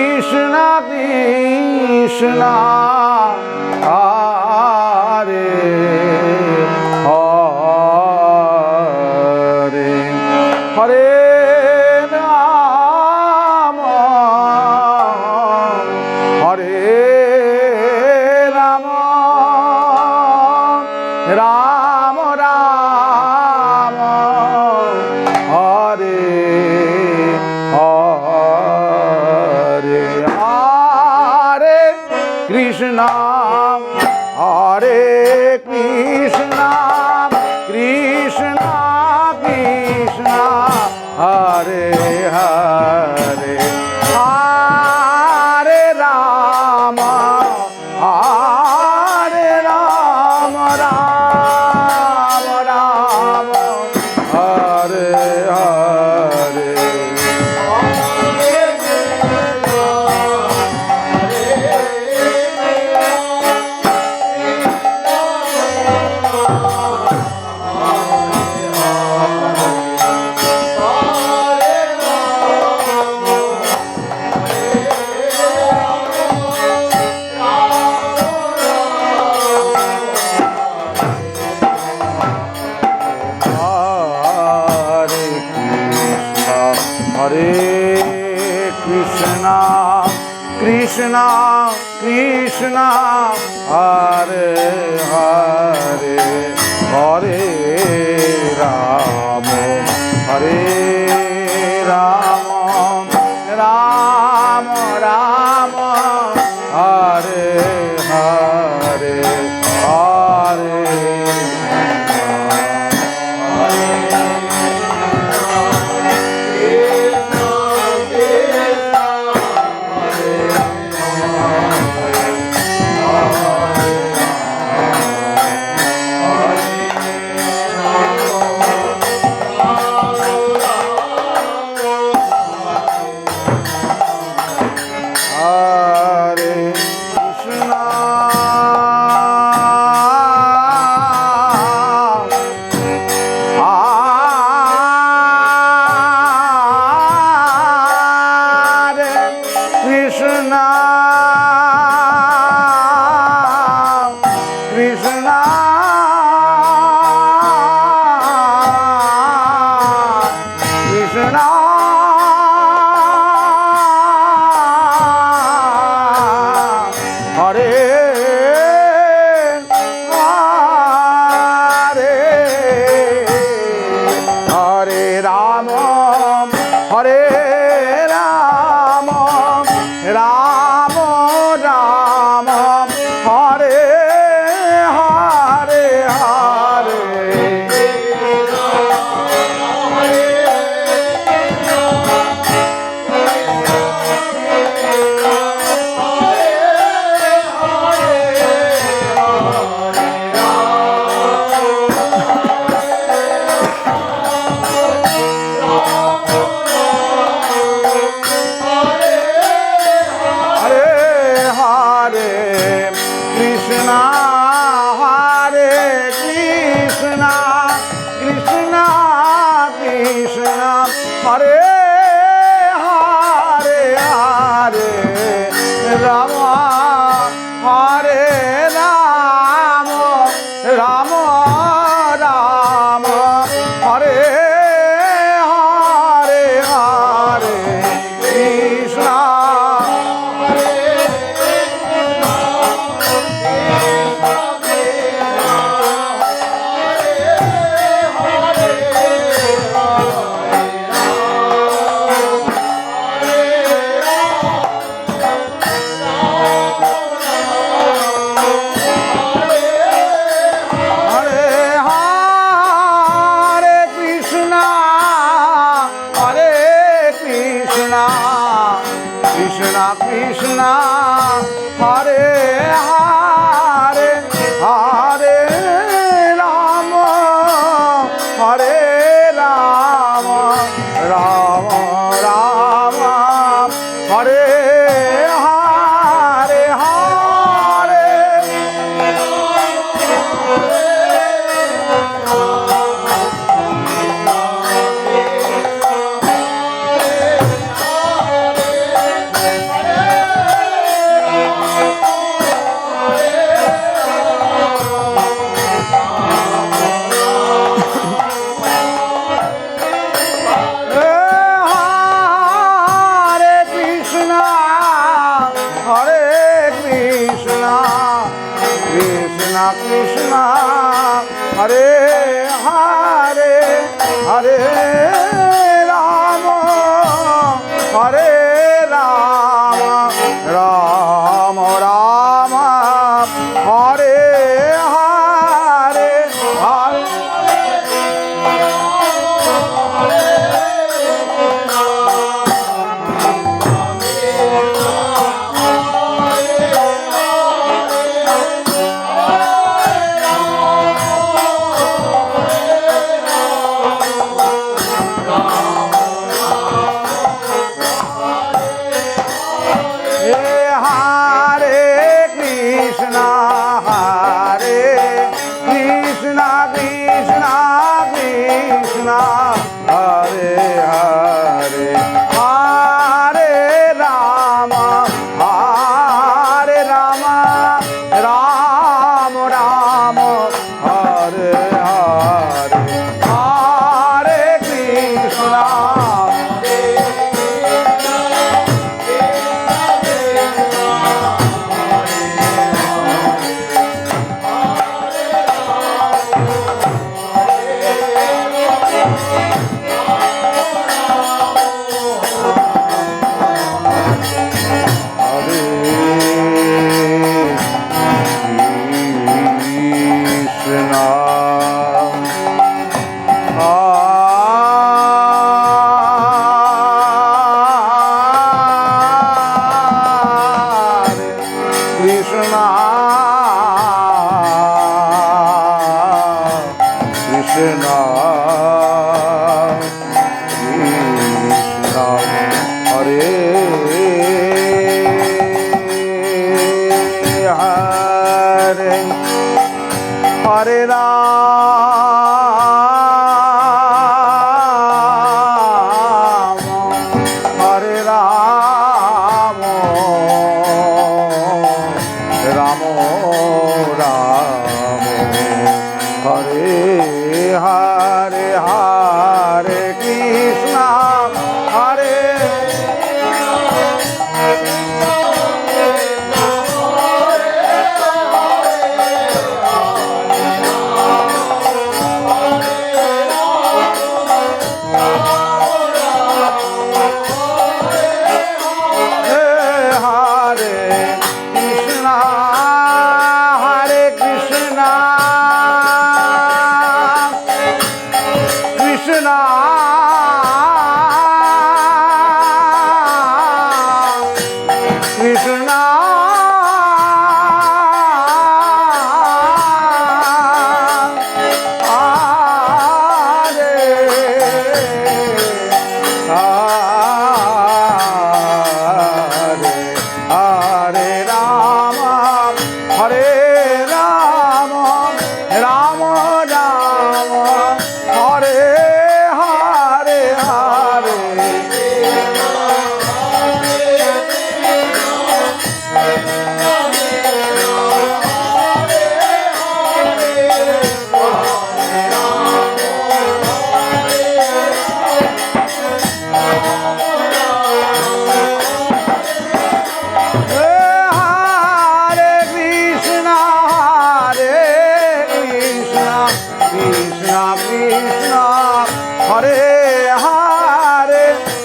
Krishna Krishna Hare Hare Hare Ram Hare Ram Ram Ram Hare Hare Hare Krishna Hare Krishna Krishna Krishna Hare Hare Hare Ram Hare Ram Ram Ram Hare Hare Krishna Krishna Hare Hare Hare Ram Hare Ram Ram Ram Hare Hare Hare Krishna Hare Hare Hare Ram Hare Ram Ram Ram Hare Hare Hare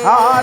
Hare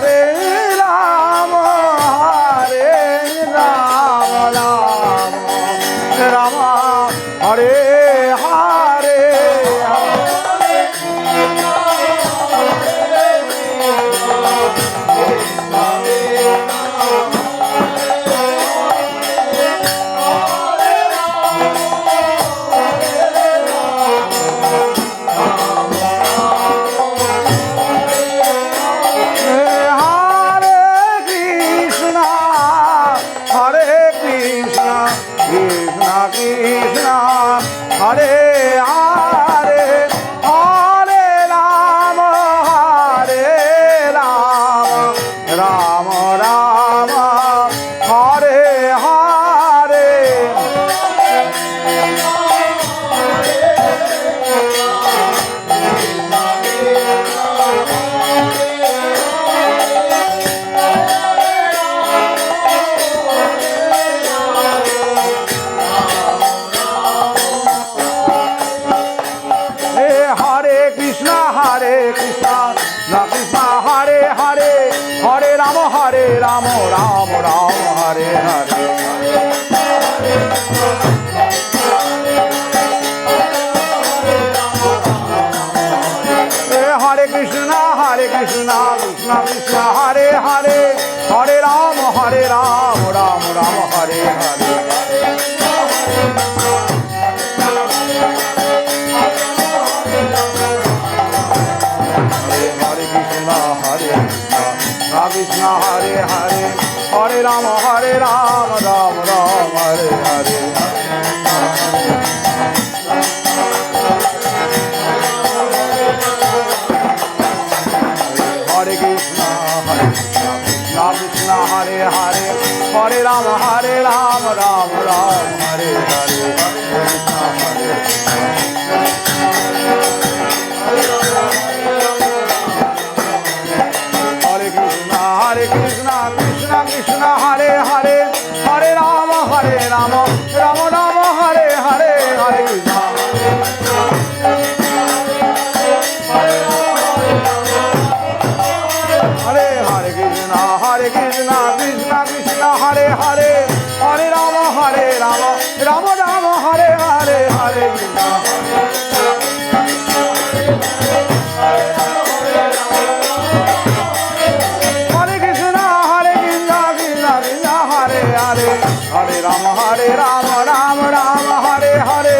Hare Hare Rama Rama Rama Hare Hare Hare Krishna Krishna Krishna Hare Hare Hare Rama Rama Rama Hare Hare Hare Krishna Krishna Krishna Hare Hare Hare Rama Rama Rama Hare Hare Hare Krishna Hare Krishna Krishna Krishna Hare Hare Hare Rama Rama Rama Hare Hare Hare Krishna Hare Krishna Krishna Krishna Hare Hare Hare Rama Rama Rama Hare Hare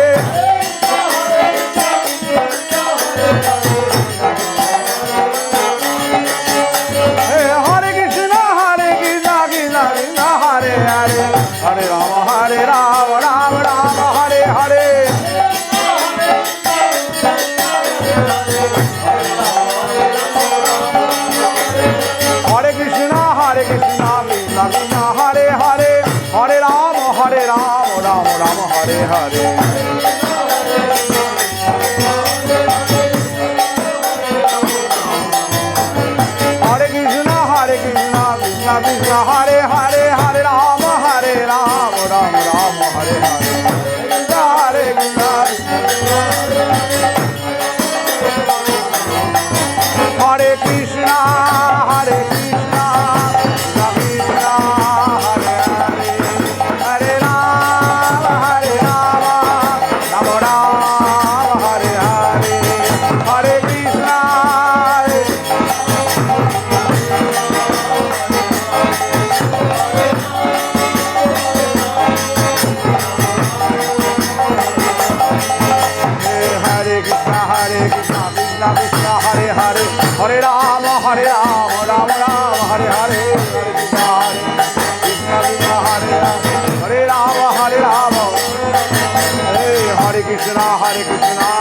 Hare Krishna Krishna Krishna Hare Hare Hare Rama Rama Rama Hare Hare Hare Krishna Krishna Krishna Hare Hare Hare Rama Rama Rama Hare Hare Hare Krishna Krishna Krishna Hare Hare Hare Rama Rama Rama Hare Hare Hare Krishna Hare Krishna Hare Krishna Krishna Hare Hare Hare Rama Rama Rama Hare Hare Hare Krishna Krishna Krishna Hare Hare Hare Rama Rama Rama Hare Hare Hare Krishna Krishna Hare Hare Hare Rama Hare Krishna Krishna